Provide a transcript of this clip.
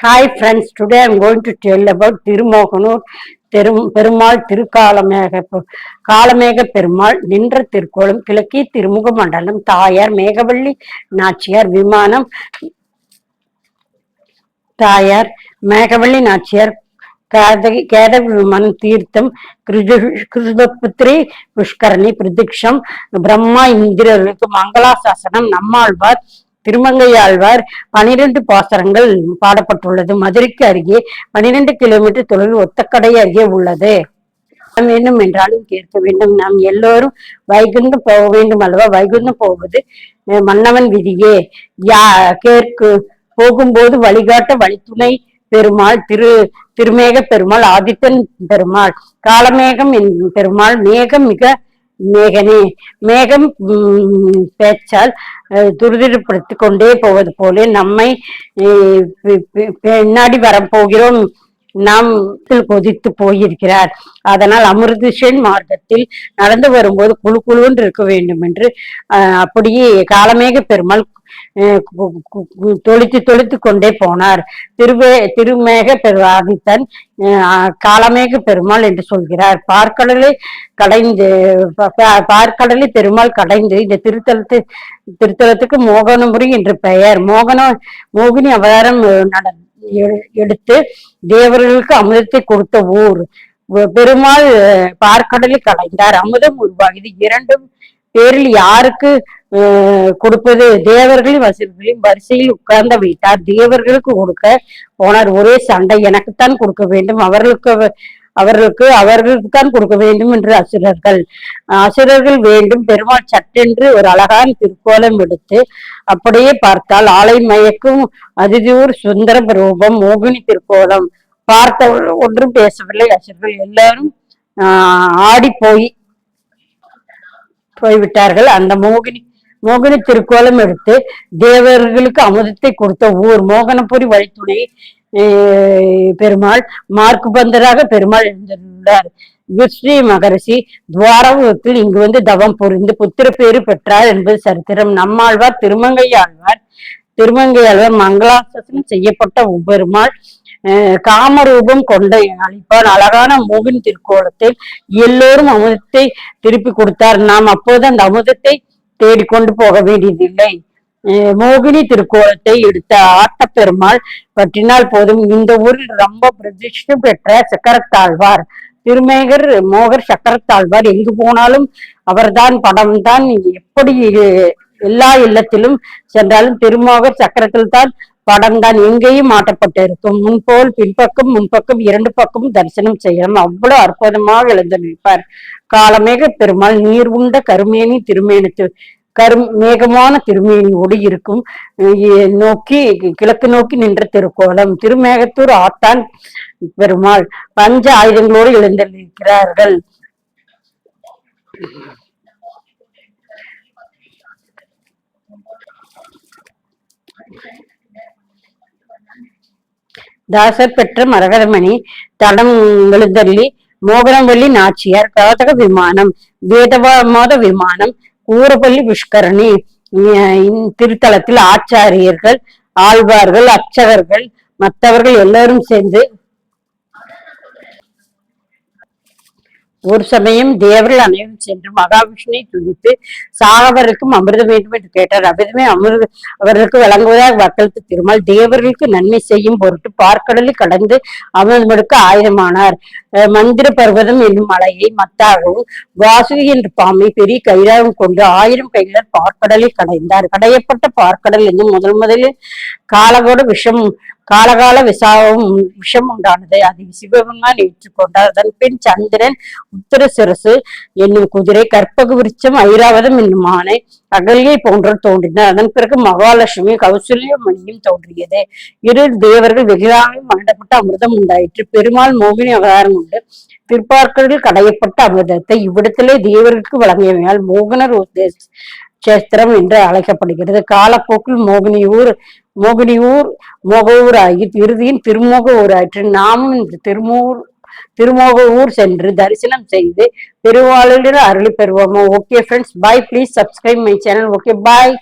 Hi friends, today I am going to tell about Tirumoganur Perumal Kalamega Perumal நின்ற திருக்கோலம் கிழக்கே திருமுக மண்டலம் தாயார் மேகவள்ளி நாச்சியார் விமானம் தாயார் மேகவள்ளி நாச்சியார் கேதவி விமானம் தீர்த்தம் கிருஷ்ணபுத்திரி புஷ்கரணி பிரதிக்ஷம் பிரம்மா இந்திரர்களுக்கு மங்களாசாசனம் நம்மாழ்வார் திருமங்கையாழ்வார் 12 பாசரங்கள் பாடப்பட்டுள்ளது. மதுரைக்கு அருகே 12 கிலோமீட்டர் தொலைவில் ஒத்தக்கடை அருகே உள்ளது. வேண்டும் என்றாலும் கேட்க வேண்டும். நாம் எல்லோரும் வைகுந்தம் போக வேண்டும் அல்லவா? வைகுந்தம் போவது மன்னவன் விதியே. கேட்கு போகும்போது வழிகாட்ட வழித்துணை பெருமாள் திருமேக பெருமாள் ஆதித்தன் பெருமாள் காலமேகம் பெருமாள் மேகம் மிக மேகனே மேகம் பேச்சால் துரிதப்படுத்திக் கொண்டே போவது போல நம்மை பின்னாடி வரப்போகிறோம் நாம் கொதித்து போயிருக்கிறார். அதனால் அமிர்தசேன் மார்க்கத்தில் நடந்து வரும்போது குழு குழுவென்று இருக்க வேண்டும் என்று அப்படியே காலமேக பெருமாள் தொளித்து கொண்டே போனார். திருமேக ஆதித்தன் காலமேக பெருமாள் என்று சொல்கிறார். பார்க்கடலை பெருமாள் கடைந்து இந்த திருத்தலத்துக்கு மோகனபுரி என்று பெயர். மோகினி அவதாரம் எடுத்து தேவர்களுக்கு அமிர்தத்தை கொடுத்த ஊர். பெருமாள் பார்க்கடலில் கடைந்தார், அமுதம் உருவாகியது. இரண்டும் பேரில் யாருக்கு கொடுப்பது? தேவர்களின் வசதிகளின் வரிசையில் உட்கார்ந்து வைத்தார். தேவர்களுக்கு கொடுக்க போனார். ஒரே சண்டை, எனக்குத்தான் கொடுக்க வேண்டும், அவர்களுக்குத்தான் கொடுக்க வேண்டும் என்று அசுரர்கள் வேண்டும். பெருமாள் சட்டென்று ஒரு அழகான திருக்கோலம் எடுத்து அப்படியே பார்த்தால் ஆலை மயக்கும் அதிதூர் சுந்தர ரூபம் மோகினி திருக்கோலம். பார்த்தவர்கள் ஒன்றும் பேசவில்லை. அசுரர்கள் எல்லாரும் ஆடி போய்விட்டார்கள். அந்த மோகினி திருக்கோலம் எடுத்து தேவர்களுக்கு அமுதத்தை கொடுத்த ஊர் மோகனபுரி வழித்துணை பெருமாள் மார்க்குபந்தராக பெருமாள் எழுந்துள்ளார். ஸ்ரீ மகரிஷி துவாரகத்தில் இங்கு வந்து தவம் புரிந்து புத்திர பேரு பெற்றார் என்பது சரித்திரம். நம்மாழ்வார் திருமங்கையாழ்வார் மங்களாசாசனம் செய்யப்பட்ட பெருமாள் காமரூபம் கொண்ட அளிப்பார். அழகான மோகினி திருக்கோலத்தில் எல்லோரும் அமுதத்தை திருப்பி கொடுத்தார். நாம் அப்போது அந்த அமுதத்தை தேடிக்கொண்டு போக வேண்டியதில்லை. மோகினி திருக்கோலத்தை எடுத்த ஆட்டப்பெருமாள் பற்றினால் போதும். இந்த ஊரில் ரொம்ப பிரதிஷ்டை பெற்ற சக்கரத்தாழ்வார் மோகர் சக்கரத்தாழ்வார். எங்கு போனாலும் அவர்தான் படம் தான். எப்படி எல்லா இல்லத்திலும் சென்றாலும் திருமோகர் சக்கரத்தில் தான் படம் தான் எங்கேயும் மாட்டப்பட்டிருக்கும். முன்போல் முன்பக்கம் 2 பக்கமும் தரிசனம் செய்யலாம். அவ்வளவு அற்புதமாக எழுந்து நிற்பார். காலமேக பெருமாள் நீர் உண்ட கருமேனி மேகமான திருமேனியோடு இருக்கும் கிழக்கு நோக்கி நின்ற திருக்கோலம். திருமேகத்தூர் ஆத்தான் பெருமாள் பஞ்ச ஆயுதங்களோடு எழுந்திருக்கிறார்கள். தாசர் பெற்ற மரகதமணி தடம் எழுந்தள்ளி மோகனவள்ளி நாச்சியார் காதக விமானம் வேதமாத விமானம் ஊரப்பள்ளி புஷ்கரணி. திருத்தலத்தில் ஆச்சாரியர்கள், ஆழ்வார்கள், அர்ச்சகர்கள், மற்றவர்கள் எல்லாரும் சேர்ந்து ஒரு சமயம் தேவர்கள் அனைவரும் சென்று மகாவிஷ்ணுவை துதித்து சாகவருக்கும் அமிர்தம் வேண்டும் என்று கேட்டார். அமிர்தமே அவர்களுக்கு வழங்குவதாக வாக்களித்த திருமால் தேவர்களுக்கு நன்மை செய்யும் பொருட்டு பார்க்கடலில் கடந்து அமிர்தமெடுக்க ஆயுதமானார். மந்திர பர்வதம் என்னும் மலையை மத்தாகவும் வாசுகி என்ற பாம்பை பெரிய கைலாகம் கொண்டு 1000 கையிலர் பார்க்கடலில் கடைந்தார். கடையப்பட்ட பார்க்கடல் என்னும் முதலில் காலகால விஷம் உண்டானது. அதை சிவபெருமான் ஏற்றுக்கொண்டார். அதன் பின் சந்திரன், உத்தர சிரசு என்னும் குதிரை, கற்பக விருட்சம், ஐராவதம் என்னும் ஆணை, அகல்யை போன்றோர் தோன்றினர். அதன் பிறகு மகாலட்சுமி கௌசல்ய மணியும் தோன்றியது. இரு தேவர்கள் வெகுளாக மண்டப்பட்ட அமிர்தம் உண்டாயிற்று. பெருமாள் மோகினி அவதாரம் உண்டு திருப்பார்க்கடலில் கடையப்பட்ட அமிர்தத்தை இவ்விடத்திலே தேவர்களுக்கு வழங்கியமையால் மோகனர் சேஸ்திரம் என்று அழைக்கப்படுகிறது. காலப்போக்கில் மோக ஊர் ஆகி இறுதியின் திருமோக ஊர் ஆயிற்று. நாமும் இந்த திருமோக ஊர் சென்று தரிசனம் செய்து பெருவாளில் அருளி பெறுவோமோ. Okay friends, bye. Please subscribe my channel. Okay, bye.